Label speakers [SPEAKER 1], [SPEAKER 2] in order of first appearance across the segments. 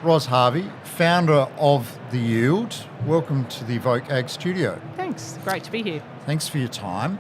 [SPEAKER 1] Ros Harvey, founder of The Yield. Welcome to the evokeAG studio.
[SPEAKER 2] Thanks, great to be here.
[SPEAKER 1] Thanks for your time.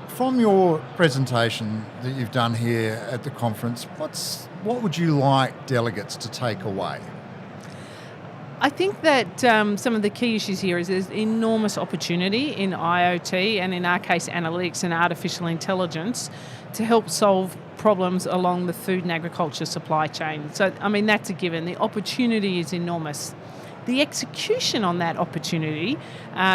[SPEAKER 1] From your presentation that you've done here at the conference, what would you like delegates to take away?
[SPEAKER 2] I think that some of the key issues here is there's enormous opportunity in IoT and in our case analytics and artificial intelligence to help solve problems along the food and agriculture supply chain. So, I mean, that's a given. The opportunity is enormous. The execution on that opportunity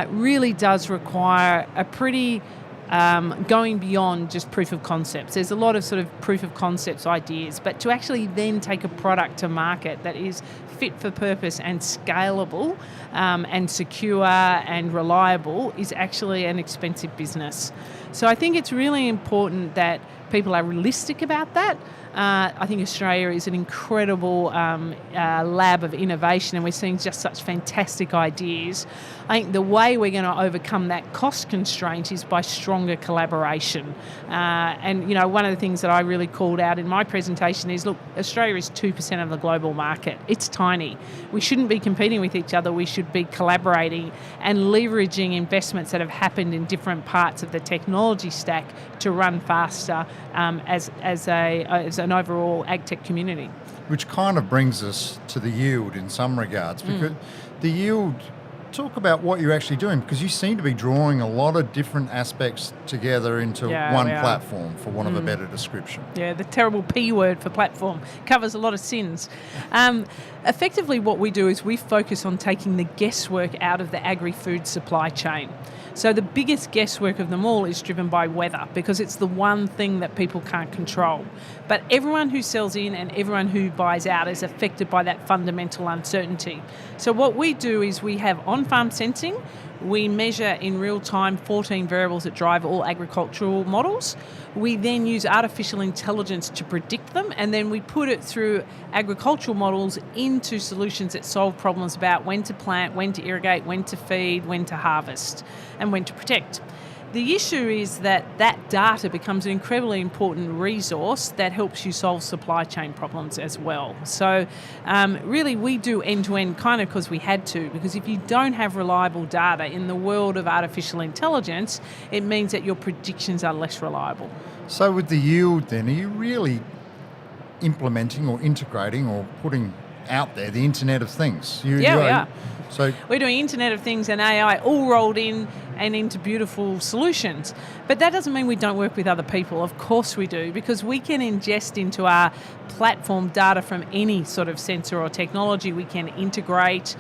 [SPEAKER 2] really does require a pretty going beyond just proof of concepts. There's a lot of sort of proof of concepts ideas, but to actually then take a product to market that is fit for purpose and scalable and secure and reliable is actually an expensive business. So I think it's really important that people are realistic about that. I think Australia is an incredible lab of innovation and we're seeing just such fantastic ideas. I think the way we're going to overcome that cost constraint is by stronger collaboration. And, you know, one of the things that I really called out in my presentation is, look, Australia is 2% of the global market. It's tiny. We shouldn't be competing with each other. We should be collaborating and leveraging investments that have happened in different parts of the technology stack to run faster as an overall ag tech community.
[SPEAKER 1] Which kind of brings us to The Yield in some regards, because The Yield, talk about what you're actually doing, because you seem to be drawing a lot of different aspects together into one platform, for want of a better description.
[SPEAKER 2] Yeah, the terrible P word for platform covers a lot of sins. Effectively, what we do is we focus on taking the guesswork out of the agri-food supply chain. So the biggest guesswork of them all is driven by weather, because it's the one thing that people can't control. But everyone who sells in and everyone who buys out is affected by that fundamental uncertainty. So what we do is we have on-farm sensing. We measure in real time 14 variables that drive all agricultural models. We then use artificial intelligence to predict them, and then we put it through agricultural models into solutions that solve problems about when to plant, when to irrigate, when to feed, when to harvest, and when to protect. The issue is that data becomes an incredibly important resource that helps you solve supply chain problems as well. So really we do end-to-end kind of because we had to, because if you don't have reliable data in the world of artificial intelligence, it means that your predictions are less reliable.
[SPEAKER 1] So with The Yield then, are you really implementing or integrating or putting out there the Internet of Things?
[SPEAKER 2] We are.
[SPEAKER 1] So
[SPEAKER 2] we're doing Internet of Things and AI all rolled in and into beautiful solutions. But that doesn't mean we don't work with other people. Of course we do, because we can ingest into our platform data from any sort of sensor or technology. We can integrate,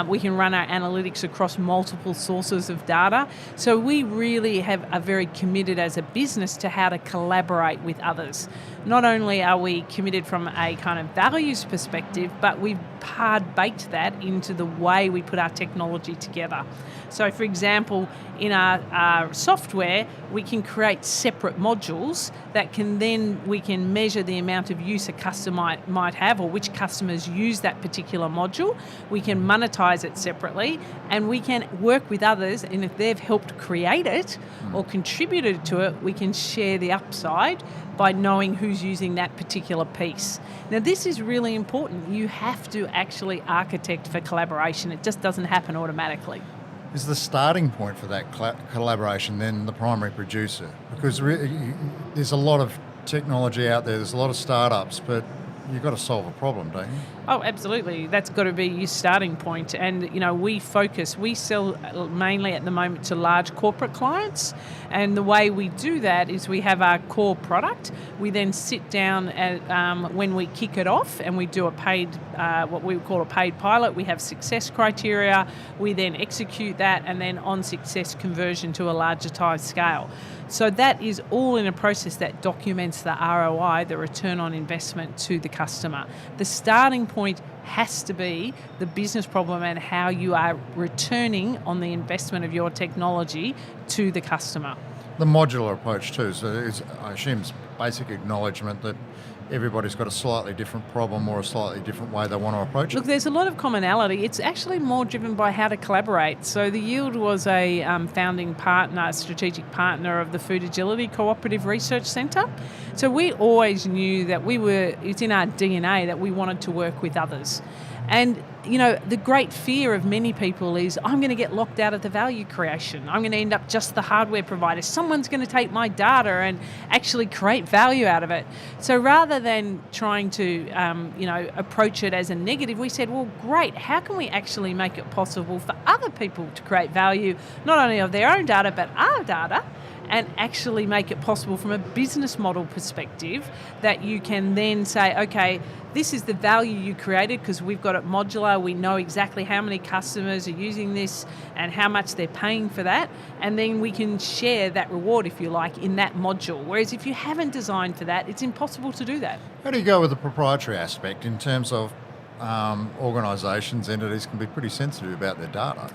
[SPEAKER 2] we can run our analytics across multiple sources of data. So we really are very committed as a business to how to collaborate with others. Not only are we committed from a kind of values perspective, but we've hard-baked that into the way we put our technology together. So, for example, in our software, we can create separate modules that we can measure the amount of use a customer might have, or which customers use that particular module. We can monetize it separately, and we can work with others, and if they've helped create it or contributed to it, we can share the upside by knowing who's using that particular piece. Now, this is really important. You have to actually architect for collaboration. It just doesn't happen automatically.
[SPEAKER 1] Is the starting point for that collaboration then the primary producer? Because there's a lot of technology out there, there's a lot of startups, but you've got to solve a problem, don't you?
[SPEAKER 2] Oh, absolutely. That's got to be your starting point. And, you know, we sell mainly at the moment to large corporate clients. And the way we do that is we have our core product. We then sit down when we kick it off and we do a paid, what we would call a paid pilot. We have success criteria. We then execute that, and then on success, conversion to a larger type scale. So that is all in a process that documents the ROI, the return on investment, to the customer. The starting point has to be the business problem and how you are returning on the investment of your technology to the customer.
[SPEAKER 1] The modular approach too, so I assume it's basic acknowledgement that everybody's got a slightly different problem or a slightly different way they want to approach it?
[SPEAKER 2] Look, there's a lot of commonality. It's actually more driven by how to collaborate. So the Yield was a founding partner, strategic partner of the Food Agility Cooperative Research Centre. So we always knew that it's in our DNA that we wanted to work with others. And, the great fear of many people is, I'm going to get locked out of the value creation. I'm going to end up just the hardware provider. Someone's going to take my data and actually create value out of it. So rather than trying to, approach it as a negative, we said, well, great, how can we actually make it possible for other people to create value, not only of their own data, but our data, and actually make it possible from a business model perspective that you can then say, okay, this is the value you created because we've got it modular. We know exactly how many customers are using this and how much they're paying for that. And then we can share that reward, if you like, in that module. Whereas if you haven't designed for that, it's impossible to do that.
[SPEAKER 1] How do you go with the proprietary aspect in terms of organisations, entities can be pretty sensitive about their data?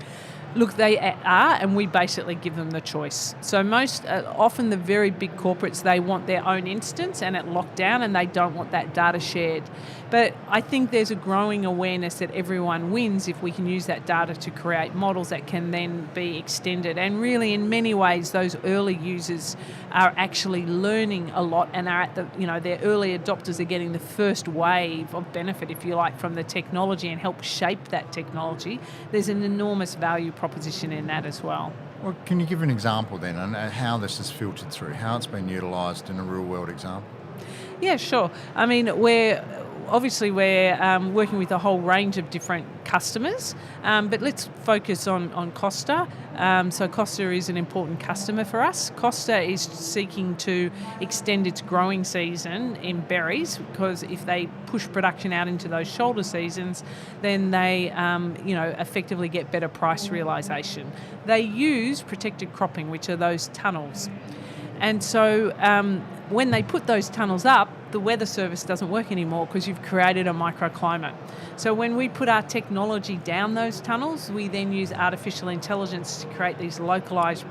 [SPEAKER 2] Look, they are, and we basically give them the choice. So often the very big corporates, they want their own instance and it locked down and they don't want that data shared. But I think there's a growing awareness that everyone wins if we can use that data to create models that can then be extended. And really, in many ways, those early users are actually learning a lot and are at their early adopters are getting the first wave of benefit, if you like, from the technology and help shape that technology. There's an enormous value proposition in that as well.
[SPEAKER 1] Well, can you give an example then on how this is filtered through, how it's been utilised in a real world example?
[SPEAKER 2] Yeah, sure. I mean, we're working with a whole range of different customers, but let's focus on Costa. So Costa is an important customer for us. Costa is seeking to extend its growing season in berries because if they push production out into those shoulder seasons, then they effectively get better price realisation. They use protected cropping, which are those tunnels. And so when they put those tunnels up, the weather service doesn't work anymore because you've created a microclimate. So when we put our technology down those tunnels, we then use artificial intelligence to create these localised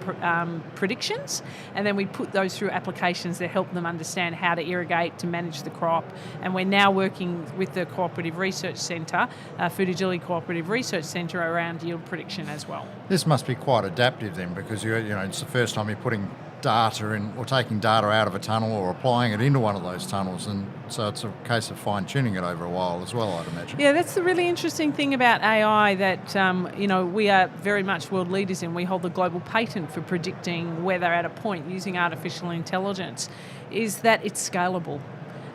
[SPEAKER 2] predictions, and then we put those through applications that help them understand how to irrigate, to manage the crop. And we're now working with the Cooperative Research Centre, Food Agility Cooperative Research Centre, around yield prediction as well.
[SPEAKER 1] This must be quite adaptive then, because it's the first time you're putting data in or taking data out of a tunnel or applying it into one of those tunnels, and so it's a case of fine-tuning it over a while as well, I'd imagine.
[SPEAKER 2] Yeah, that's the really interesting thing about AI that we are very much world leaders in. We hold the global patent for predicting weather at a point using artificial intelligence, is that it's scalable.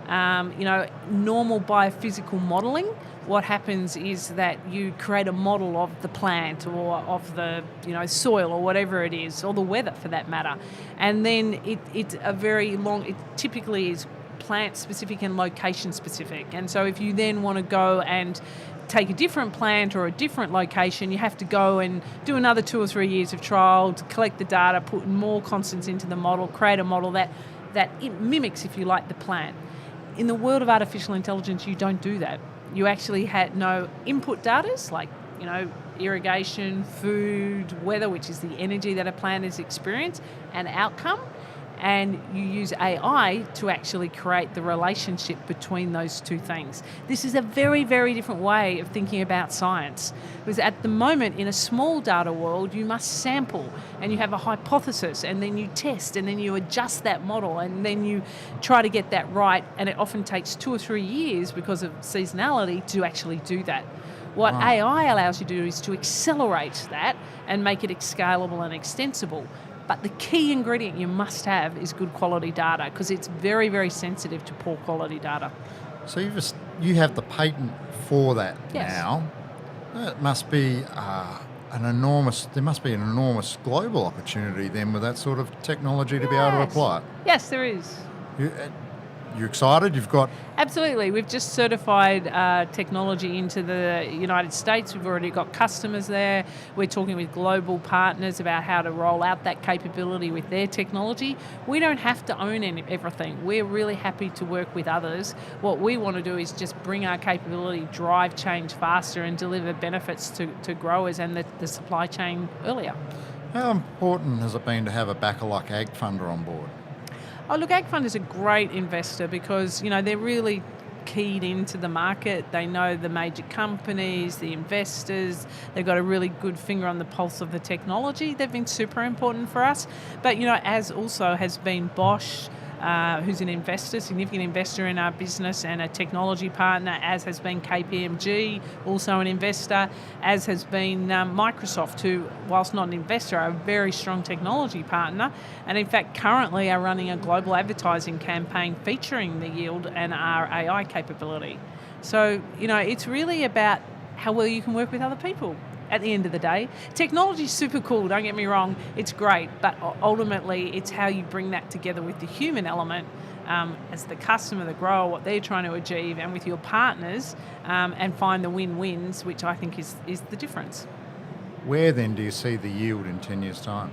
[SPEAKER 2] Normal biophysical modelling, what happens is that you create a model of the plant or of the soil or whatever it is, or the weather for that matter, and then it's a very long. It typically is plant specific and location specific, and so if you then want to go and take a different plant or a different location, you have to go and do another 2 or 3 years of trial to collect the data, put more constants into the model, create a model that it mimics, if you like, the plant. In the world of artificial intelligence, you don't do that. You actually had no input data, like, irrigation, food, weather, which is the energy that a plant has experienced, and outcome. And you use AI to actually create the relationship between those two things. This is a very, very different way of thinking about science. Because at the moment, in a small data world, you must sample and you have a hypothesis and then you test and then you adjust that model and then you try to get that right. And it often takes 2 or 3 years because of seasonality to actually do that. What AI allows you to do is to accelerate that and make it scalable and extensible. But the key ingredient you must have is good quality data, because it's very, very sensitive to poor quality data.
[SPEAKER 1] So you have the patent for that
[SPEAKER 2] Yes.
[SPEAKER 1] now. It must be there must be an enormous global opportunity then with that sort of technology to be able to apply it.
[SPEAKER 2] Yes, there is.
[SPEAKER 1] You excited? You've got...
[SPEAKER 2] Absolutely. We've just certified technology into the United States. We've already got customers there. We're talking with global partners about how to roll out that capability with their technology. We don't have to own everything. We're really happy to work with others. What we want to do is just bring our capability, drive change faster and deliver benefits to growers and the supply chain earlier.
[SPEAKER 1] How important has it been to have a backer like ag funder on board?
[SPEAKER 2] Oh, look, AgFund is a great investor because, they're really keyed into the market. They know the major companies, the investors. They've got a really good finger on the pulse of the technology. They've been super important for us. But, as also has been Bosch, who's an investor, significant investor in our business and a technology partner, as has been KPMG, also an investor, as has been Microsoft, who, whilst not an investor, are a very strong technology partner, and in fact currently are running a global advertising campaign featuring the yield and our AI capability. So, it's really about how well you can work with other people. At the end of the day, technology's super cool, don't get me wrong, it's great, but ultimately it's how you bring that together with the human element as the customer, the grower, what they're trying to achieve, and with your partners, and find the win-wins, which I think is the difference.
[SPEAKER 1] Where then do you see the yield in 10 years' time?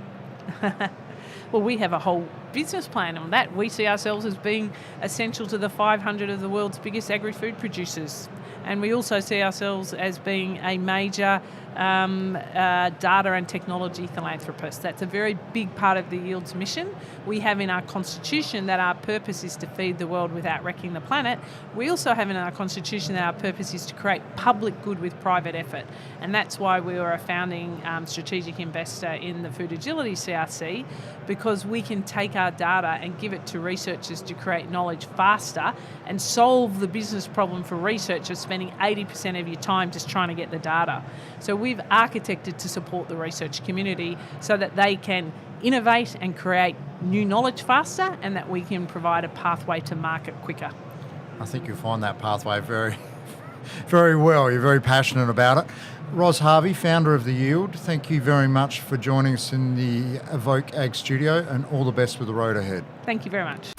[SPEAKER 2] Well, we have a whole business plan on that. We see ourselves as being essential to the 500 of the world's biggest agri-food producers. And we also see ourselves as being a major data and technology philanthropist. That's a very big part of the Yield's mission. We have in our constitution that our purpose is to feed the world without wrecking the planet. We also have in our constitution that our purpose is to create public good with private effort. And that's why we were a founding strategic investor in the Food Agility CRC, because we can take our data and give it to researchers to create knowledge faster and solve the business problem for researchers spending 80% of your time just trying to get the data. So we've architected to support the research community so that they can innovate and create new knowledge faster, and that we can provide a pathway to market quicker.
[SPEAKER 1] I think you'll find that pathway very, very well. You're very passionate about it. Ros Harvey, founder of The Yield, thank you very much for joining us in the evokeAG studio, and all the best with the road ahead.
[SPEAKER 2] Thank you very much.